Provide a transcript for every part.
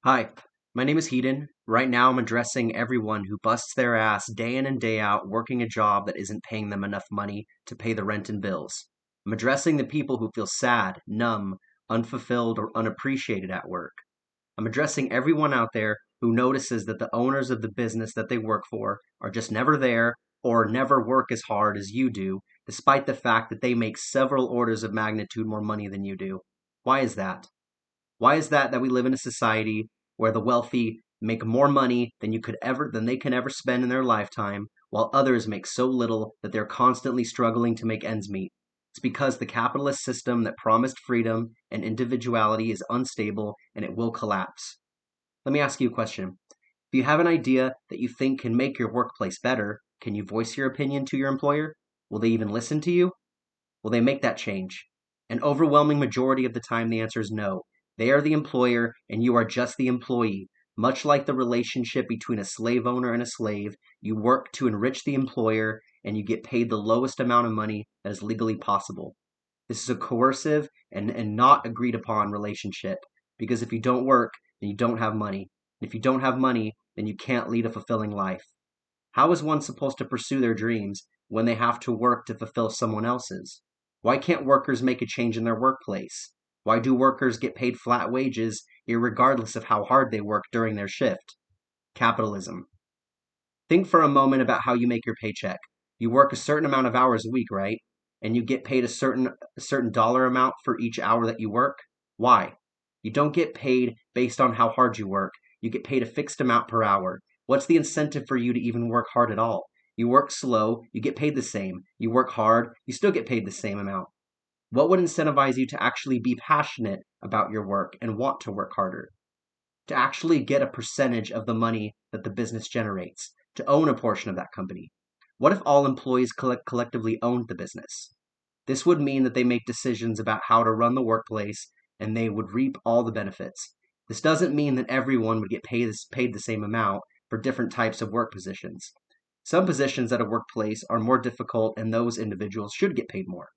Hi, my name is Heaton. Right now, I'm addressing everyone who busts their ass day in and day out working a job that isn't paying them enough money to pay the rent and bills. I'm addressing the people who feel sad, numb, unfulfilled, or unappreciated at work. I'm addressing everyone out there who notices that the owners of the business that they work for are just never there or never work as hard as you do, despite the fact that they make several orders of magnitude more money than you do. Why is that? Why is that we live in a society where the wealthy make more money than they can ever spend in their lifetime, while others make so little that they're constantly struggling to make ends meet? It's because the capitalist system that promised freedom and individuality is unstable and it will collapse. Let me ask you a question. If you have an idea that you think can make your workplace better, can you voice your opinion to your employer? Will they even listen to you? Will they make that change? An overwhelming majority of the time, the answer is no. They are the employer, and you are just the employee. Much like the relationship between a slave owner and a slave, you work to enrich the employer, and you get paid the lowest amount of money that is legally possible. This is a coercive and not agreed upon relationship, because if you don't work, then you don't have money. And if you don't have money, then you can't lead a fulfilling life. How is one supposed to pursue their dreams when they have to work to fulfill someone else's? Why can't workers make a change in their workplace? Why do workers get paid flat wages irregardless of how hard they work during their shift? Capitalism. Think for a moment about how you make your paycheck. You work a certain amount of hours a week, right? And you get paid a certain dollar amount for each hour that you work. Why? You don't get paid based on how hard you work. You get paid a fixed amount per hour. What's the incentive for you to even work hard at all? You work slow, you get paid the same. You work hard, you still get paid the same amount. What would incentivize you to actually be passionate about your work and want to work harder? To actually get a percentage of the money that the business generates, to own a portion of that company. What if all employees collectively owned the business? This would mean that they make decisions about how to run the workplace and they would reap all the benefits. This doesn't mean that everyone would get paid the same amount for different types of work positions. Some positions at a workplace are more difficult and those individuals should get paid more,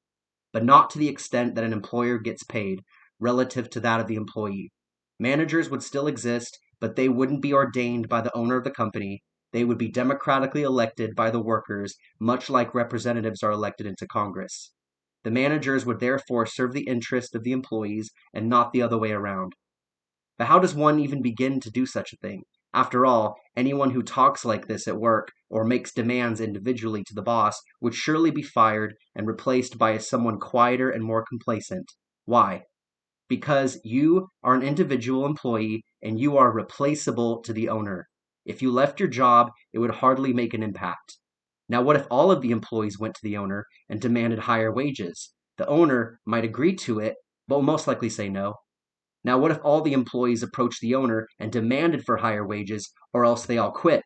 but not to the extent that an employer gets paid relative to that of the employee. Managers would still exist, but they wouldn't be ordained by the owner of the company. They would be democratically elected by the workers, much like representatives are elected into Congress. The managers would therefore serve the interest of the employees and not the other way around. But how does one even begin to do such a thing? After all, anyone who talks like this at work or makes demands individually to the boss would surely be fired and replaced by someone quieter and more complacent. Why? Because you are an individual employee and you are replaceable to the owner. If you left your job, it would hardly make an impact. Now, what if all of the employees went to the owner and demanded higher wages? The owner might agree to it, but will most likely say no. Now, what if all the employees approached the owner and demanded for higher wages, or else they all quit?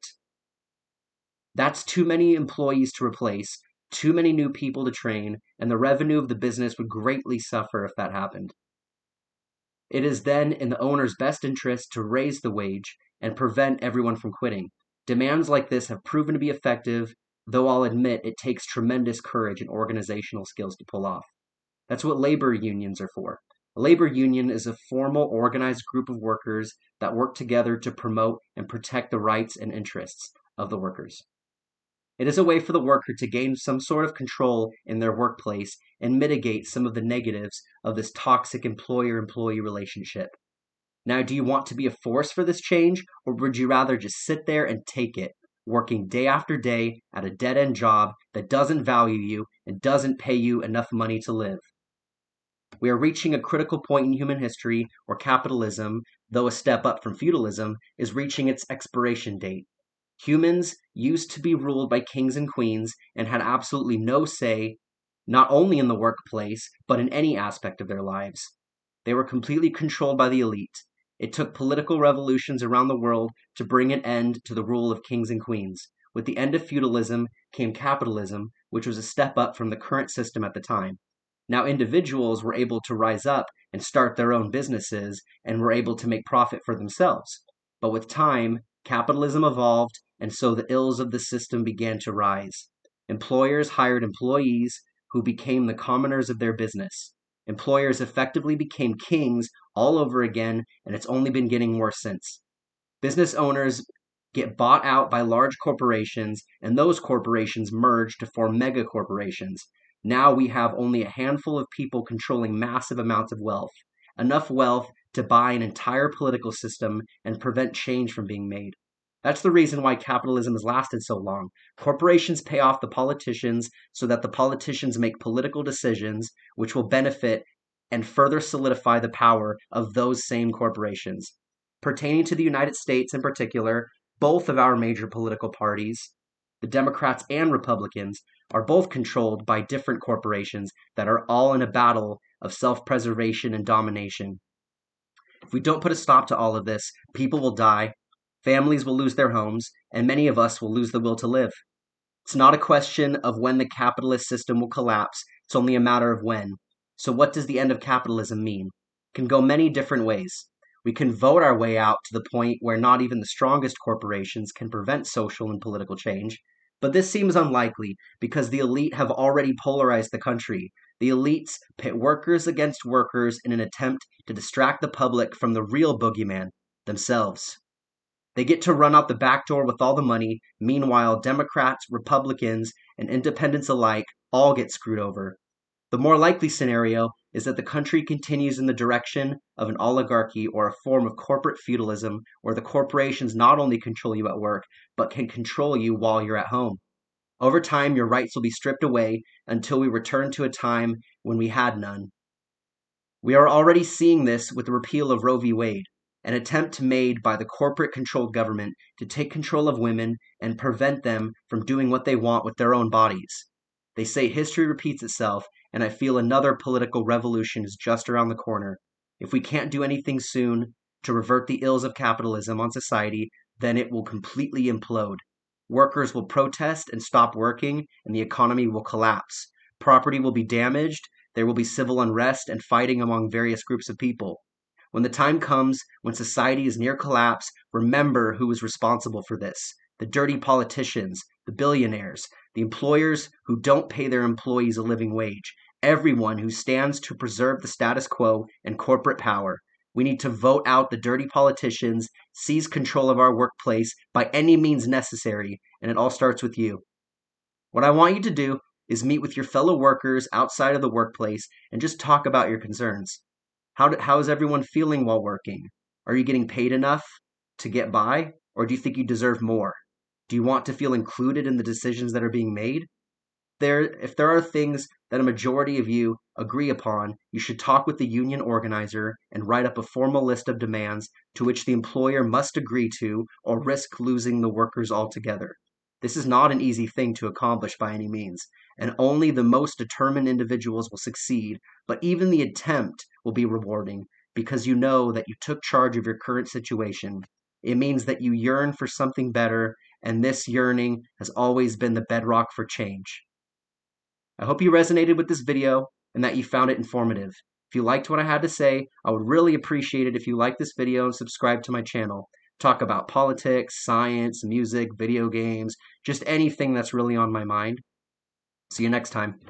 That's too many employees to replace, too many new people to train, and the revenue of the business would greatly suffer if that happened. It is then in the owner's best interest to raise the wage and prevent everyone from quitting. Demands like this have proven to be effective, though I'll admit it takes tremendous courage and organizational skills to pull off. That's what labor unions are for. A labor union is a formal, organized group of workers that work together to promote and protect the rights and interests of the workers. It is a way for the worker to gain some sort of control in their workplace and mitigate some of the negatives of this toxic employer-employee relationship. Now, do you want to be a force for this change, or would you rather just sit there and take it, working day after day at a dead-end job that doesn't value you and doesn't pay you enough money to live? We are reaching a critical point in human history where capitalism, though a step up from feudalism, is reaching its expiration date. Humans used to be ruled by kings and queens and had absolutely no say, not only in the workplace, but in any aspect of their lives. They were completely controlled by the elite. It took political revolutions around the world to bring an end to the rule of kings and queens. With the end of feudalism came capitalism, which was a step up from the current system at the time. Now individuals were able to rise up and start their own businesses and were able to make profit for themselves. But with time, capitalism evolved, and so the ills of the system began to rise. Employers hired employees who became the commoners of their business. Employers effectively became kings all over again, and it's only been getting worse since. Business owners get bought out by large corporations, and those corporations merge to form mega corporations. Now we have only a handful of people controlling massive amounts of wealth, enough wealth to buy an entire political system and prevent change from being made. That's the reason why capitalism has lasted so long. Corporations pay off the politicians so that the politicians make political decisions which will benefit and further solidify the power of those same corporations. Pertaining to the United States in particular, both of our major political parties, the Democrats and Republicans, are both controlled by different corporations that are all in a battle of self-preservation and domination. If we don't put a stop to all of this, people will die, families will lose their homes, and many of us will lose the will to live. It's not a question of when the capitalist system will collapse, it's only a matter of when. So what does the end of capitalism mean? It can go many different ways. We can vote our way out to the point where not even the strongest corporations can prevent social and political change. But this seems unlikely because the elite have already polarized the country. The elites pit workers against workers in an attempt to distract the public from the real boogeyman, themselves. They get to run out the back door with all the money. Meanwhile, Democrats, Republicans, and independents alike all get screwed over. The more likely scenario is that the country continues in the direction of an oligarchy or a form of corporate feudalism where the corporations not only control you at work, but can control you while you're at home. Over time, your rights will be stripped away until we return to a time when we had none. We are already seeing this with the repeal of Roe v. Wade, an attempt made by the corporate-controlled government to take control of women and prevent them from doing what they want with their own bodies. They say history repeats itself, and I feel another political revolution is just around the corner. If we can't do anything soon to revert the ills of capitalism on society, then it will completely implode. Workers will protest and stop working, and the economy will collapse. Property will be damaged, there will be civil unrest and fighting among various groups of people. When the time comes when society is near collapse, remember who is responsible for this. The dirty politicians, the billionaires, the employers who don't pay their employees a living wage, everyone who stands to preserve the status quo and corporate power. We need to vote out the dirty politicians, seize control of our workplace by any means necessary, and it all starts with you. What I want you to do is meet with your fellow workers outside of the workplace and just talk about your concerns. How is everyone feeling while working? Are you getting paid enough to get by, or do you think you deserve more? Do you want to feel included in the decisions that are being made? If there are things that a majority of you agree upon, you should talk with the union organizer and write up a formal list of demands to which the employer must agree to or risk losing the workers altogether. This is not an easy thing to accomplish by any means, and only the most determined individuals will succeed, but even the attempt will be rewarding because you know that you took charge of your current situation. It means that you yearn for something better, and this yearning has always been the bedrock for change. I hope you resonated with this video and that you found it informative. If you liked what I had to say, I would really appreciate it if you liked this video and subscribe to my channel. Talk about politics, science, music, video games, just anything that's really on my mind. See you next time.